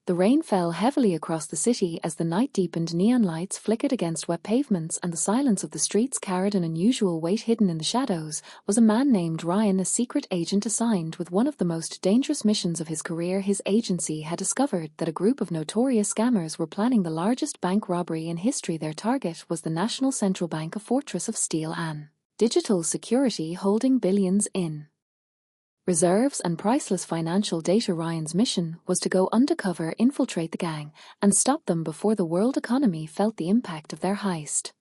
The rain fell heavily across the city as the night deepened. Neon lights flickered against wet pavements and the silence of the streets carried an unusual weight. Hidden in the shadows was a man named Ryan, a secret agent assigned with one of the most dangerous missions of his career. His agency had discovered that a group of notorious scammers were planning the largest bank robbery in history. Their target was the National Central Bank, a fortress of steel and digital security holding billions in reserves and priceless financial data. Ryan's mission was to go undercover, infiltrate the gang, and stop them before the world economy felt the impact of their heist.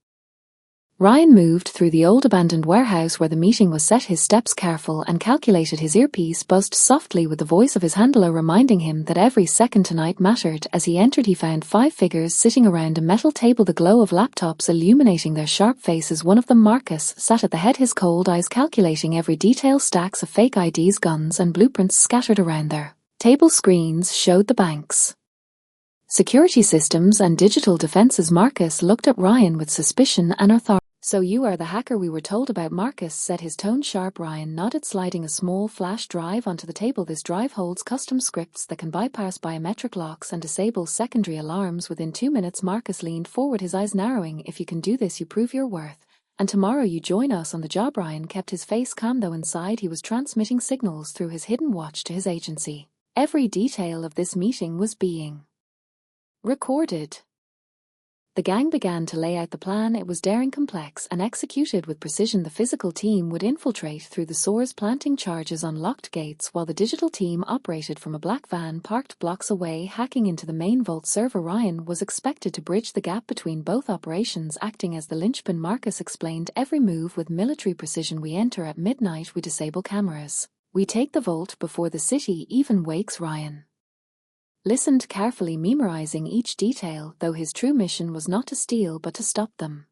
Ryan moved through the old abandoned warehouse where the meeting was set, his steps careful and calculated. His earpiece buzzed softly with the voice of his handler reminding him that every second tonight mattered. As he entered, he found 5 figures sitting around a metal table, the glow of laptops illuminating their sharp faces. One of them, Marcus, sat at the head, his cold eyes calculating every detail. Stacks of fake IDs, guns and blueprints scattered around their table. Screens showed the bank's security systems and digital defenses. Marcus looked at Ryan with suspicion and authority. "So you are the hacker we were told about," Marcus said, his tone sharp. Ryan nodded, sliding a small flash drive onto the table. "This drive holds custom scripts that can bypass biometric locks and disable secondary alarms within 2 minutes." Marcus leaned forward, his eyes narrowing. "If you can do this, you prove your worth. And tomorrow you join us on the job." Ryan kept his face calm, though inside he was transmitting signals through his hidden watch to his agency. Every detail of this meeting was being recorded. The gang began to lay out the plan. It was daring, complex, and executed with precision. The physical team would infiltrate through the sewers, planting charges on locked gates, while the digital team operated from a black van parked blocks away, hacking into the main vault server. Ryan was expected to bridge the gap between both operations, acting as the linchpin. Marcus explained every move with military precision. "We enter at midnight, we disable cameras. We take the vault before the city even wakes." Ryan listened carefully, memorizing each detail, though his true mission was not to steal but to stop them.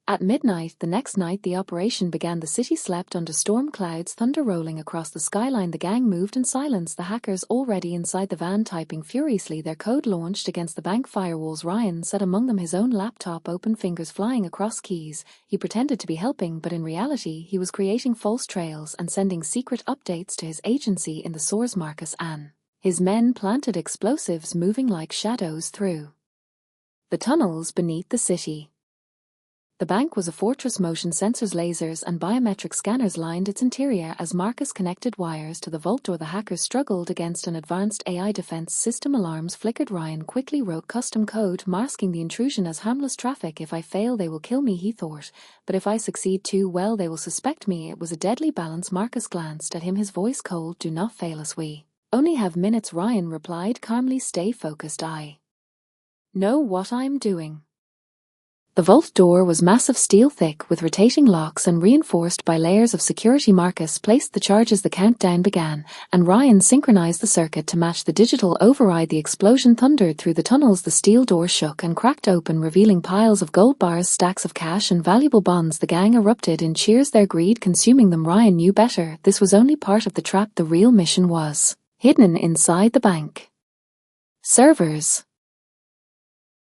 At midnight the next night the operation began. The city slept under storm clouds, thunder rolling across the skyline. The gang moved in silence, the hackers already inside the van typing furiously, their code launched against the bank firewalls. Ryan sat among them, his own laptop open, fingers flying across keys. He pretended to be helping, but in reality he was creating false trails and sending secret updates to his agency in the source. Marcus and his men planted explosives, moving like shadows through the tunnels beneath the city. The bank was a fortress. Motion sensors, lasers, and biometric scanners lined its interior. As Marcus connected wires to the vault door, the hackers struggled against an advanced AI defense system. Alarms flickered. Ryan quickly wrote custom code, masking the intrusion as harmless traffic. "If I fail, they will kill me," he thought, "but if I succeed too well, they will suspect me." It was a deadly balance. Marcus glanced at him, his voice cold. "Do not fail us. We only have minutes." Ryan replied calmly, "Stay focused. I know what I'm doing." The vault door was massive, steel thick, with rotating locks and reinforced by layers of security. Marcus placed the charges, the countdown began, and Ryan synchronized the circuit to match the digital override. The explosion thundered through the tunnels. The steel door shook and cracked open, revealing piles of gold bars, stacks of cash, and valuable bonds. The gang erupted in cheers, their greed consuming them. Ryan knew better. This was only part of the trap. The real mission was hidden inside the bank servers.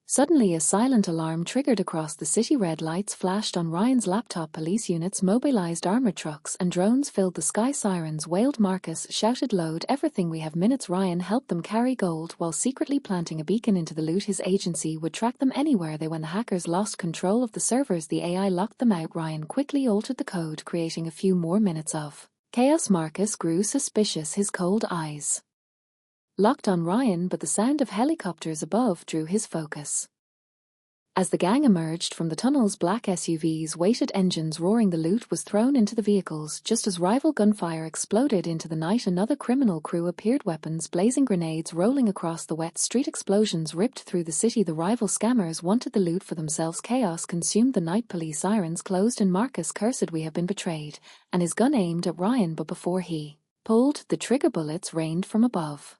Suddenly a silent alarm triggered across the city. Red lights flashed on Ryan's laptop. Police units, mobilized armored trucks, and drones filled the sky. Sirens wailed. Marcus shouted, "Load everything, we have minutes." Ryan helped them carry gold while secretly planting a beacon into the loot. His agency would track them anywhere they went. The hackers lost control of the servers. The AI locked them out. Ryan quickly altered the code, creating a few more minutes of chaos. Marcus grew suspicious, his cold eyes locked on Ryan, but the sound of helicopters above drew his focus. As the gang emerged from the tunnels, black SUVs waited, engines roaring. The loot was thrown into the vehicles. Just as rival gunfire exploded into the night, another criminal crew appeared, weapons blazing, grenades rolling across the wet street. Explosions ripped through the city. The rival scammers wanted the loot for themselves. Chaos consumed the night. Police sirens closed and Marcus cursed, "We have been betrayed," and his gun aimed at Ryan, but before he pulled the trigger, bullets rained from above,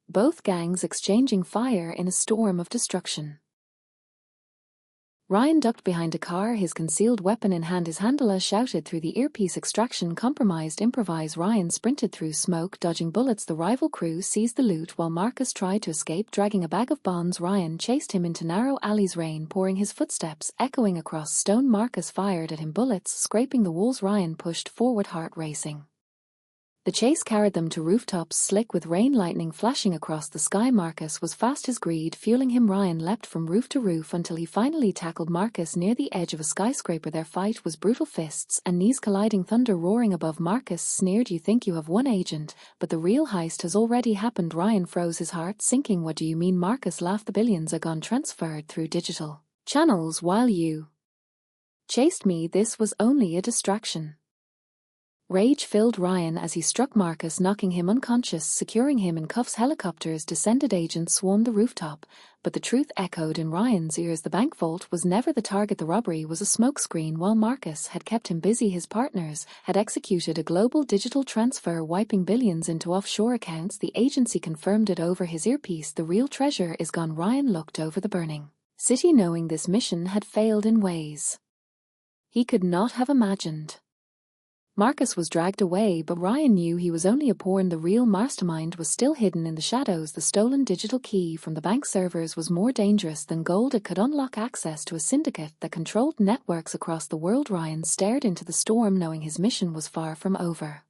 both gangs exchanging fire in a storm of destruction. Ryan ducked behind a car, his concealed weapon in hand. His handler shouted through the earpiece, "Extraction compromised, improvise." Ryan sprinted through smoke, dodging bullets. The rival crew seized the loot while Marcus tried to escape, dragging a bag of bonds. Ryan chased him into narrow alleys, rain pouring, his footsteps echoing across stone. Marcus fired at him, bullets scraping the walls. Ryan pushed forward, heart racing. The chase carried them to rooftops slick with rain lightning flashing across the sky. Marcus was fast, his greed fueling him. Ryan leapt from roof to roof until he finally tackled Marcus near the edge of a skyscraper. Their fight was brutal, fists and knees colliding, thunder roaring above. Marcus sneered, "You think you have one agent, but the real heist has already happened." Ryan froze, his heart sinking. "What do you mean?" Marcus laughed. "The billions are gone, transferred through digital channels while you chased me. This was only a distraction." Rage filled Ryan as he struck Marcus, knocking him unconscious, securing him in cuffs. Helicopters descended, agents swarmed the rooftop, but the truth echoed in Ryan's ears. The bank vault was never the target. The robbery was a smokescreen. While Marcus had kept him busy, his partners had executed a global digital transfer, wiping billions into offshore accounts. The agency confirmed it over his earpiece. "The real treasure is gone." Ryan looked over the burning city, knowing this mission had failed in ways he could not have imagined. Marcus was dragged away, but Ryan knew he was only a pawn. The real mastermind was still hidden in the shadows. The stolen digital key from the bank servers was more dangerous than gold. It could unlock access to a syndicate that controlled networks across the world. Ryan stared into the storm, knowing his mission was far from over.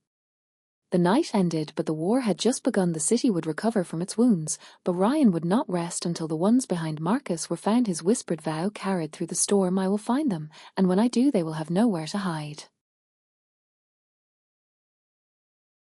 The night ended, but the war had just begun. The city would recover from its wounds, but Ryan would not rest until the ones behind Marcus were found. His whispered vow carried through the storm: "I will find them, and when I do, they will have nowhere to hide."